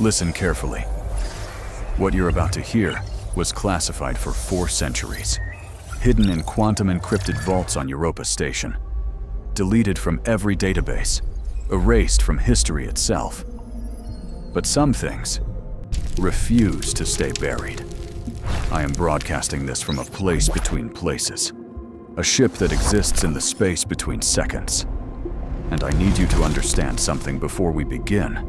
Listen carefully. What you're about to hear was classified for 4 centuries, hidden in quantum encrypted vaults on Europa Station, deleted from every database, erased from history itself. But some things refuse to stay buried. I am broadcasting this from a place between places, a ship that exists in the space between seconds. And I need you to understand something before we begin.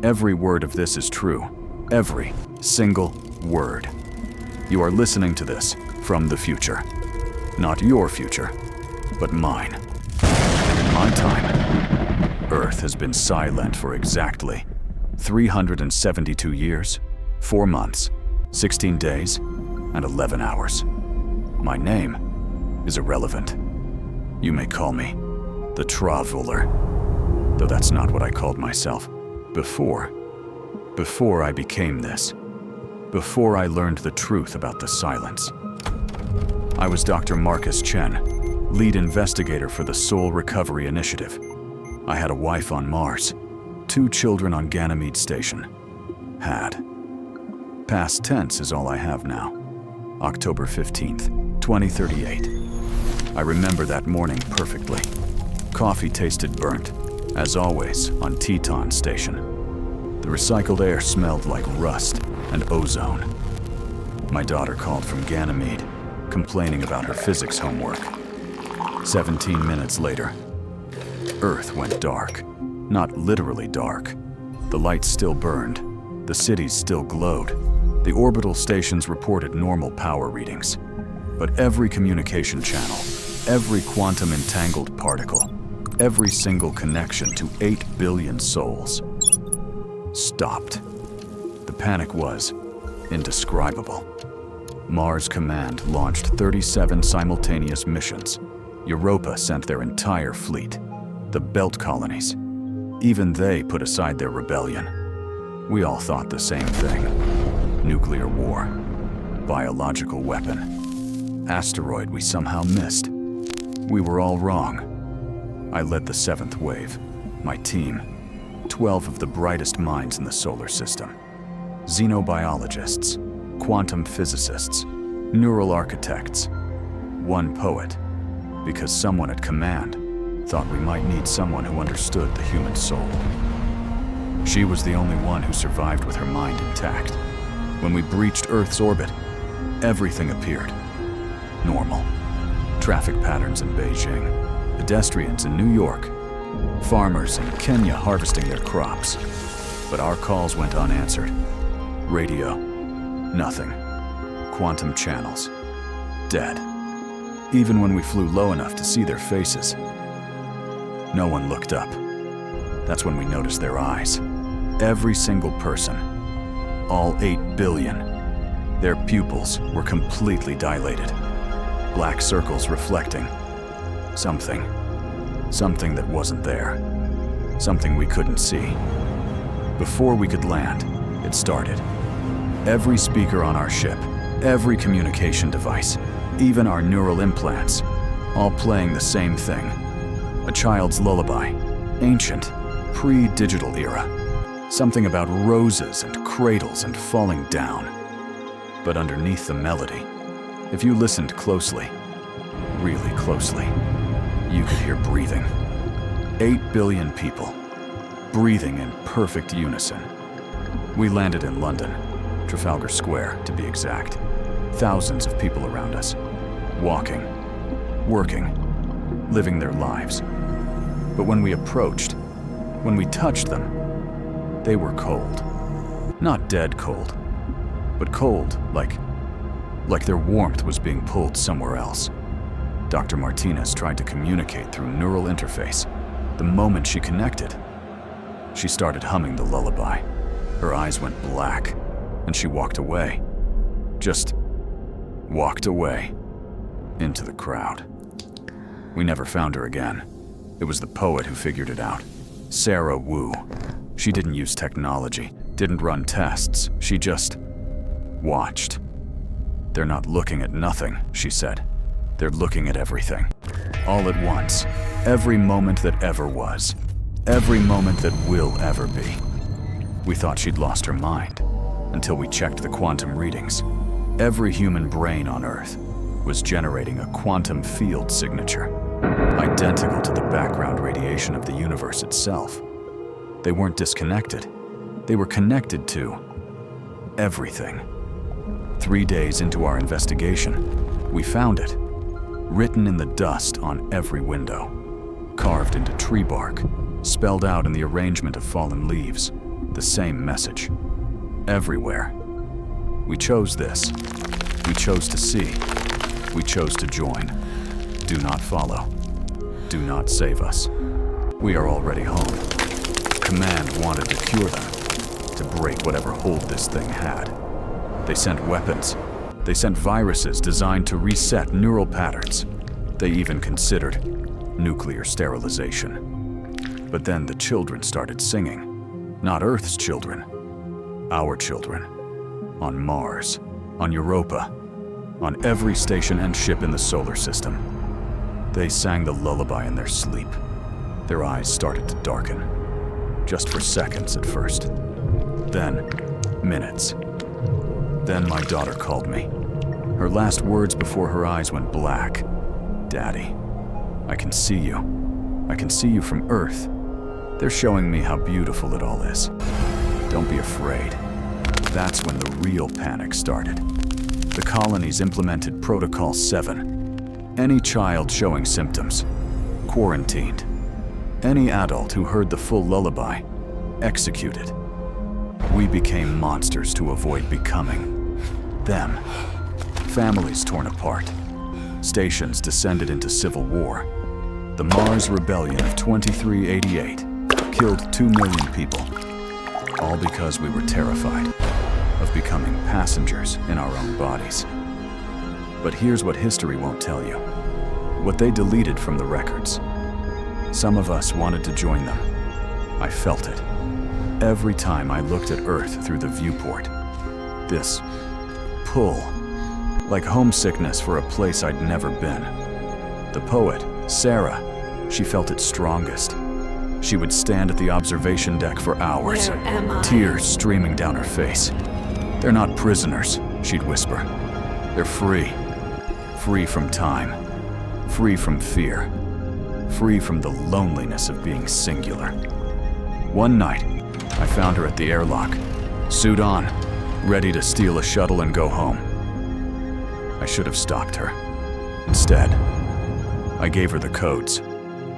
Every word of this is true. Every single word. You are listening to this from the future. Not your future, but mine. And in my time, Earth has been silent for exactly 372 years, 4 months, 16 days, and 11 hours. My name is irrelevant. You may call me the Traveler, though that's not what I called myself before I became this, before I learned the truth about the silence. I was Dr. Marcus Chen, lead investigator for the Soul Recovery Initiative. I had a wife on Mars, 2 children on Ganymede Station. Had. Past tense is all I have now. October 15th, 2038. I remember that morning perfectly. Coffee tasted burnt, as always, on Teton Station. The recycled air smelled like rust and ozone. My daughter called from Ganymede, complaining about her physics homework. 17 minutes later, Earth went dark. Not literally dark. The lights still burned. The cities still glowed. The orbital stations reported normal power readings. But every communication channel, every quantum entangled particle, every single connection to 8 billion souls stopped. The panic was indescribable. Mars Command launched 37 simultaneous missions. Europa sent their entire fleet. The Belt Colonies. Even they put aside their rebellion. We all thought the same thing. Nuclear war. Biological weapon. Asteroid we somehow missed. We were all wrong. I led the 7th wave. My team. 12 of the brightest minds in the solar system. Xenobiologists, quantum physicists, neural architects. 1 poet. Because someone at command thought we might need someone who understood the human soul. She was the only one who survived with her mind intact. When we breached Earth's orbit, everything appeared normal. Traffic patterns in Beijing, pedestrians in New York, farmers in Kenya harvesting their crops. But our calls went unanswered. Radio, nothing. Quantum channels, dead. Even when we flew low enough to see their faces, no one looked up. That's when we noticed their eyes. Every single person, all 8 billion, their pupils were completely dilated. Black circles reflecting something that wasn't there. Something we couldn't see. Before we could land, it started. Every speaker on our ship, every communication device, even our neural implants, all playing the same thing. A child's lullaby, ancient, pre-digital era. Something about roses and cradles and falling down. But underneath the melody, if you listened closely, really closely, you could hear breathing. 8 billion people, breathing in perfect unison. We landed in London, Trafalgar Square to be exact. Thousands of people around us, walking, working, living their lives. But when we approached, when we touched them, they were cold. Not dead cold, but cold like their warmth was being pulled somewhere else. Dr. Martinez tried to communicate through neural interface. The moment she connected, she started humming the lullaby. Her eyes went black, and she walked away. Just walked away into the crowd. We never found her again. It was the poet who figured it out. Sarah Wu. She didn't use technology, didn't run tests. She just watched. They're not looking at nothing, she said. They're looking at everything. All at once. Every moment that ever was. Every moment that will ever be. We thought she'd lost her mind, until we checked the quantum readings. Every human brain on Earth was generating a quantum field signature, identical to the background radiation of the universe itself. They weren't disconnected. They were connected to everything. 3 days into our investigation, we found it, written in the dust on every window, carved into tree bark, spelled out in the arrangement of fallen leaves, the same message. Everywhere. We chose this. We chose to see. We chose to join. Do not follow. Do not save us. We are already home. Command wanted to cure them, to break whatever hold this thing had. They sent weapons. They sent viruses designed to reset neural patterns. They even considered nuclear sterilization. But then the children started singing. Not Earth's children. Our children. On Mars. On Europa. On every station and ship in the solar system. They sang the lullaby in their sleep. Their eyes started to darken. Just for seconds at first. Then, minutes. Then my daughter called me. Her last words before her eyes went black. Daddy, I can see you. I can see you from Earth. They're showing me how beautiful it all is. Don't be afraid. That's when the real panic started. The colonies implemented Protocol 7. Any child showing symptoms, quarantined. Any adult who heard the full lullaby, executed. We became monsters to avoid becoming them. Families torn apart. Stations descended into civil war. The Mars Rebellion of 2388 killed 2 million people. All because we were terrified of becoming passengers in our own bodies. But here's what history won't tell you. What they deleted from the records. Some of us wanted to join them. I felt it. Every time I looked at Earth through the viewport. This pull. Like homesickness for a place I'd never been. The poet, Sarah, she felt it strongest. She would stand at the observation deck for hours, Where am I? tears streaming down her face. They're not prisoners, she'd whisper. They're free. Free from time. Free from fear. Free from the loneliness of being singular. One night, I found her at the airlock, suit on, ready to steal a shuttle and go home. I should have stopped her. Instead, I gave her the codes.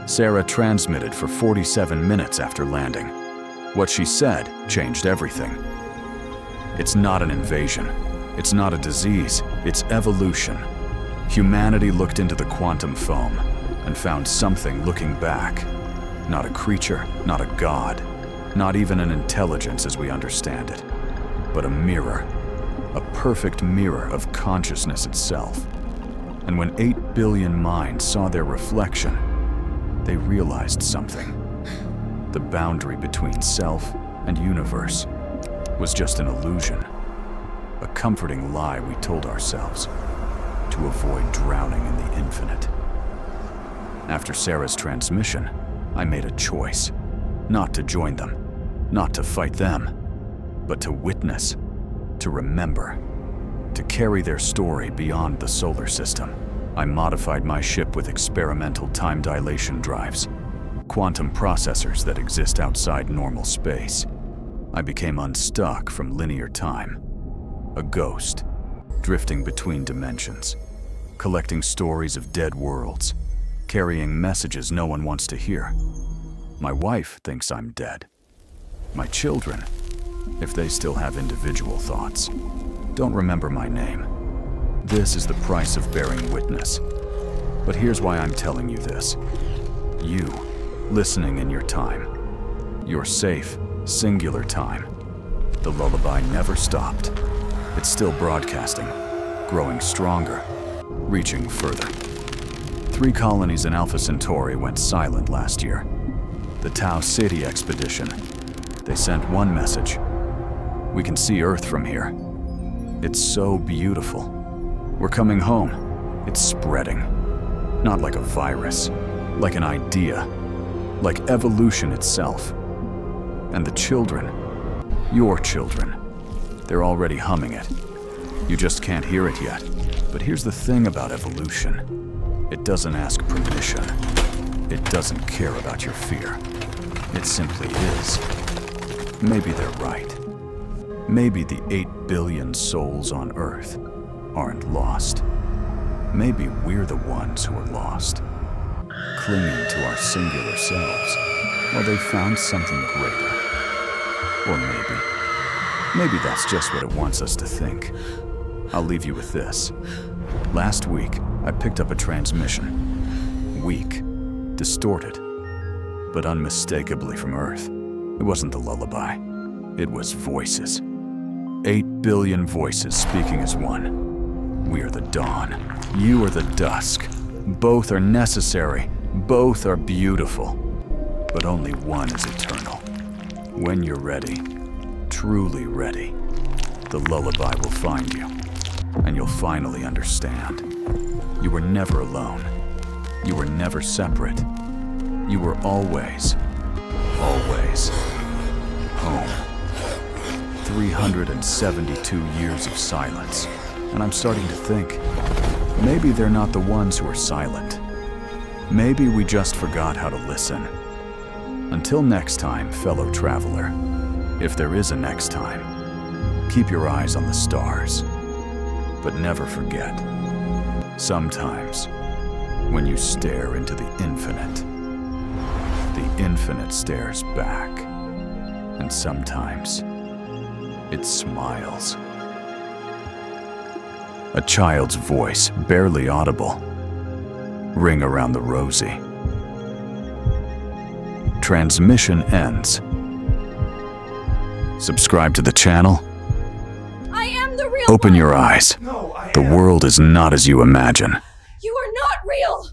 Sarah transmitted for 47 minutes after landing. What she said changed everything. It's not an invasion. It's not a disease. It's evolution. Humanity looked into the quantum foam and found something looking back. Not a creature, not a god, not even an intelligence as we understand it, but a mirror, a perfect mirror of consciousness itself. And when 8 billion minds saw their reflection, they realized something. The boundary between self and universe was just an illusion, a comforting lie we told ourselves to avoid drowning in the infinite. After Sarah's transmission, I made a choice, not to join them, not to fight them, but to witness, to remember, to carry their story beyond the solar system. I modified my ship with experimental time dilation drives, quantum processors that exist outside normal space. I became unstuck from linear time, a ghost, drifting between dimensions, collecting stories of dead worlds, carrying messages no one wants to hear. My wife thinks I'm dead. My children, if they still have individual thoughts, don't remember my name. This is the price of bearing witness. But here's why I'm telling you this. You, listening in your time. Your safe, singular time. The lullaby never stopped. It's still broadcasting, growing stronger, reaching further. 3 colonies in Alpha Centauri went silent last year. The Tau Ceti expedition. They sent one message. We can see Earth from here. It's so beautiful. We're coming home. It's spreading. Not like a virus, like an idea, like evolution itself. And the children, Your children. They're already humming it. You just can't hear it yet. But here's the thing about evolution. It doesn't ask permission. It doesn't care about your fear. It simply is. Maybe they're right. Maybe the 8 billion souls on Earth aren't lost. Maybe we're the ones who are lost, clinging to our singular selves while they found something greater. Or maybe that's just what it wants us to think. I'll leave you with this. Last week, I picked up a transmission. Weak, distorted, but unmistakably from Earth. It wasn't the lullaby. It was voices. 8 billion voices speaking as one. We are the dawn. You are the dusk. Both are necessary. Both are beautiful. But only one is eternal. When you're ready, truly ready, the lullaby will find you, and you'll finally understand. You were never alone. You were never separate. You were always home. 372 years of silence, and I'm starting to think, maybe they're not the ones who are silent. Maybe we just forgot how to listen. Until next time, fellow traveler, if there is a next time, keep your eyes on the stars, but never forget, sometimes when you stare into the infinite stares back, and sometimes it smiles. A child's voice, barely audible, ring around the rosy. Transmission ends. Subscribe to the channel. I am the real Open one. your eyes. The world is not as you imagine. You are not real.